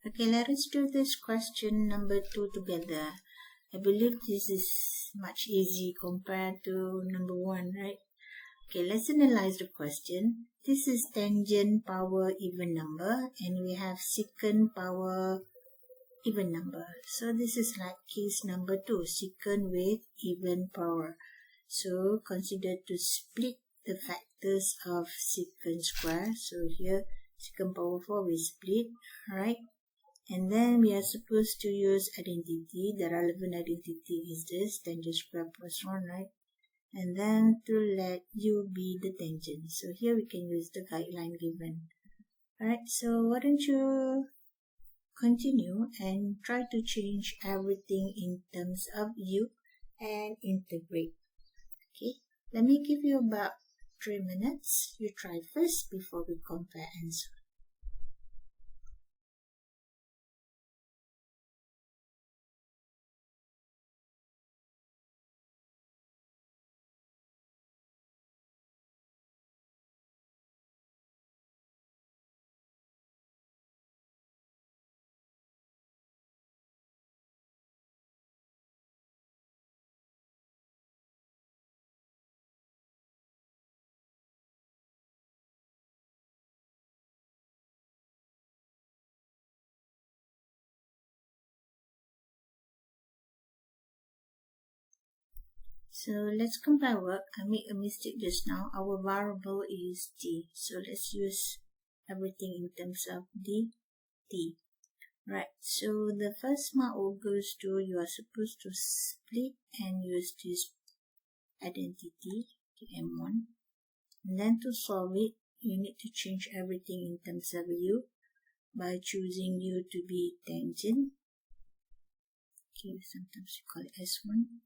Okay, let us do this question number 2 together. I believe this is much easy compared to number 1, right? Okay, let's analyze the question. This is tangent power even number, and we have secant power even number. So this is like case number 2, secant with even power. So consider to split the factors of secant square. So here secant power 4 we split, right? And then we are supposed to use identity. The relevant identity is this, tangent square plus 1, right? And then to let u be the tangent. So here we can use the guideline given. Alright, so why don't you continue and try to change everything in terms of u and integrate. Okay, let me give you about 3 minutes. You try first before we compare answer. So let's compare work. I made a mistake just now. Our variable is t. So let's use everything in terms of t. Right. So the first mark goes to, you are supposed to split and use this identity, m1. And then to solve it, you need to change everything in terms of u by choosing u to be tangent. Okay, sometimes you call it s1.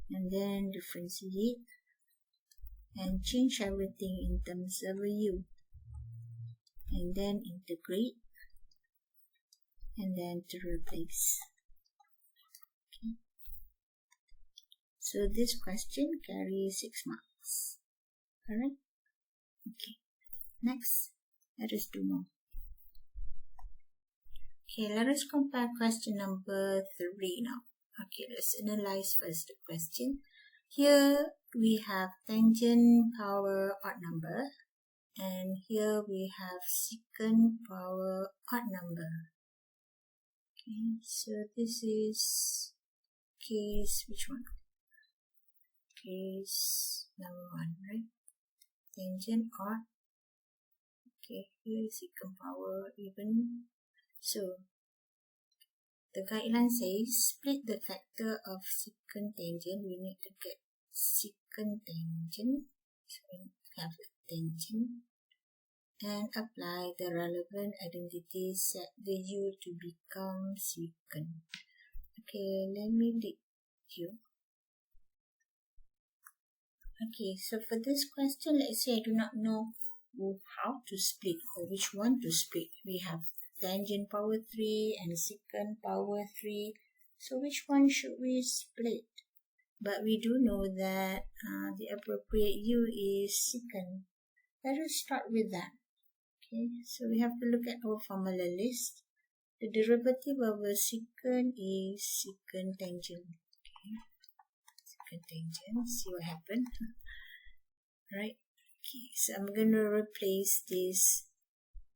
And then differentiate and change everything in terms of u, and then integrate, and then to replace. Okay. So this question carries 6 marks. Alright? Okay. Next, let us do more. Okay, let us compare question number 3 now. Okay, let's analyze first the question. Here we have tangent power odd number, and here we have secant power odd number. Okay, so this is case, which one? Case number 1, right? Tangent odd. Okay, here is secant power even. So the guideline says split the factor of secant tangent. We need to get secant tangent. So we have a tangent and apply the relevant identity, set the u to become secant. Okay, let me lead you. Okay, so for this question, let's say I do not know how to split or which one to split. We have tangent power 3 and secant power 3. So which one should we split? But we do know that the appropriate u is secant. Let us start with that. Okay, so we have to look at our formula list. The derivative of a secant is secant tangent. Okay, secant tangent, see what happened. Right, okay, so I'm going to replace this.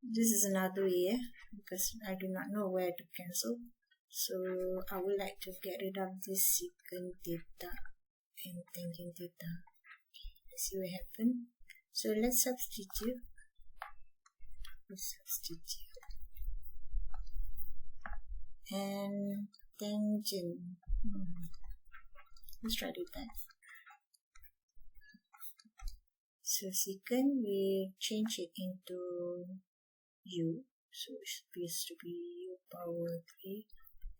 This is another way, because I do not know where to cancel. So I would like to get rid of this secant theta and tangent theta. Okay, let's see what happened. So let's substitute. And tangent. Let's try to do that. So secant, we change it into u. So it's supposed to be u power 3.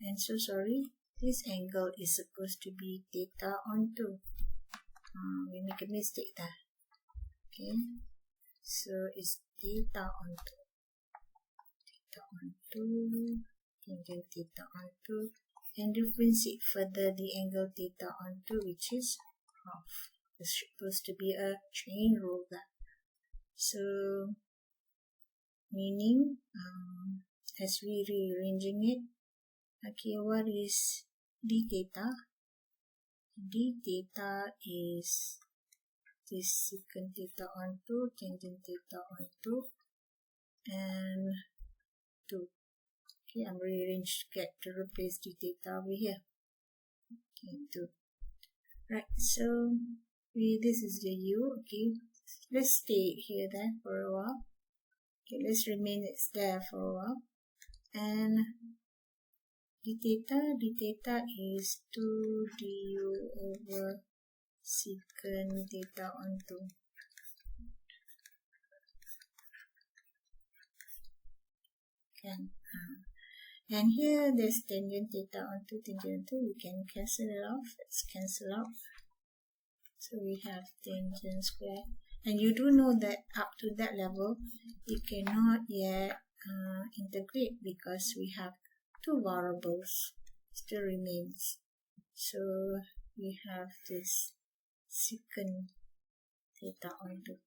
And so sorry, this angle is supposed to be theta on 2. We make a mistake there. Okay, so it's theta on 2. Theta on 2. Tangent theta on 2. And differentiate further the angle theta on 2, which is half. It's supposed to be a chain rule there. So meaning as we rearranging it. Okay, what is d theta? D theta is this secant theta on 2, tangent theta on 2, and 2. Okay, I'm rearranged to get to replace d theta over here. Okay, 2. Right, so this is the u. Okay, let's stay here then for a while. Okay, let's remain it's there for a while. And d theta is 2 du over secant theta on 2. And here there's tangent theta on 2, tangent 2. We can cancel it off. Let's cancel out. So we have tangent square. And you do know that up to that level, you cannot yet integrate because we have two variables still remains. So we have this secant theta on 2.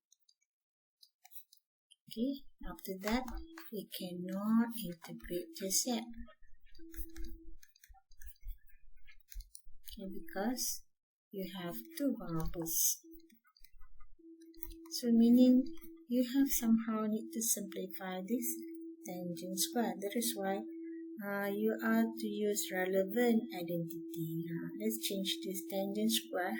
Okay, after that, we cannot integrate just yet. Okay, because you have two variables. So meaning you have somehow need to simplify this tangent square. That is why you are to use relevant identity. Let's change this tangent square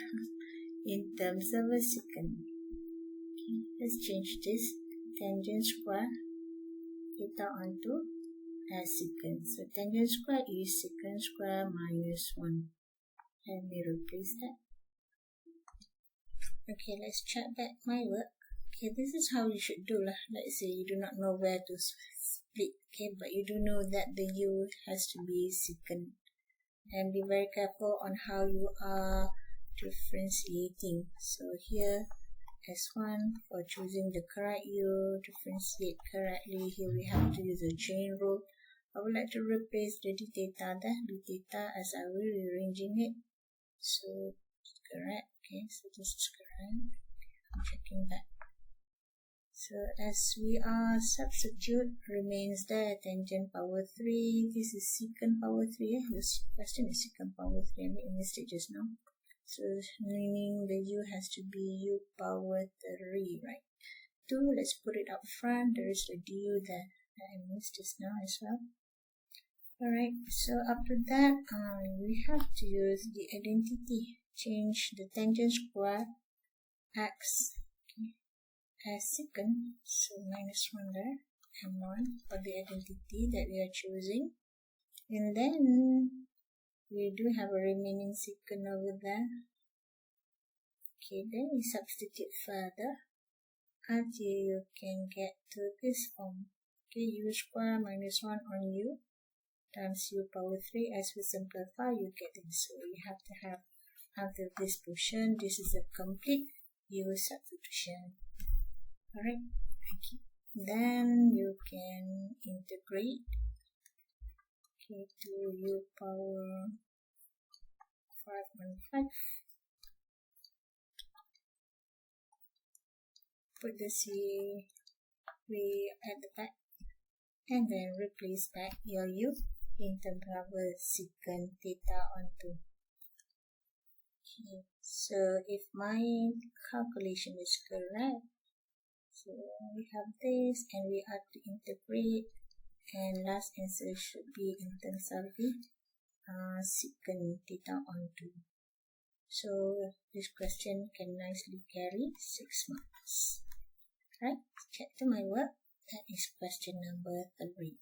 in terms of a secant. Okay, let's change this tangent square theta on 2 as secant. So tangent square is secant square minus 1. Let me replace that. Okay, let's check back my work. Okay, this is how you should do lah. Let's say you do not know where to split. Okay, but you do know that the u has to be secant. And be very careful on how you are differentiating. So here S1 for choosing the correct u, differentiate correctly. Here we have to use a chain rule. I would like to replace the d theta there, d theta as I will rearranging it. So it's correct. Okay, so this is correct. I'm checking that. So as we are substitute remains there tangent power 3. This is secant power 3. This question is secant power 3. I made a mistake just now. So meaning the u has to be u power 3, right? 2, let's put it up front. There is a du there. I missed this now as well. Alright, so after that, we have to use the identity. Change the tangent square x as secant. So minus 1 there, m1 for the identity that we are choosing. And then we do have a remaining secant over there. Okay, then we substitute further until you can get to this form. Okay, u square minus 1 on u times u power 3. As we simplify, you get this. So you have to have after this portion, this is a complete u substitution. Alright, okay. Then you can integrate. Okay, to u power 515. Put the c way at the back and then replace back your u in terms of secant theta on 2. Okay, so if my calculation is correct, so we have this and we have to integrate, and last answer should be in terms of the secant theta on 2. So this question can nicely carry 6 marks. Right, check to my work. That is question number 3.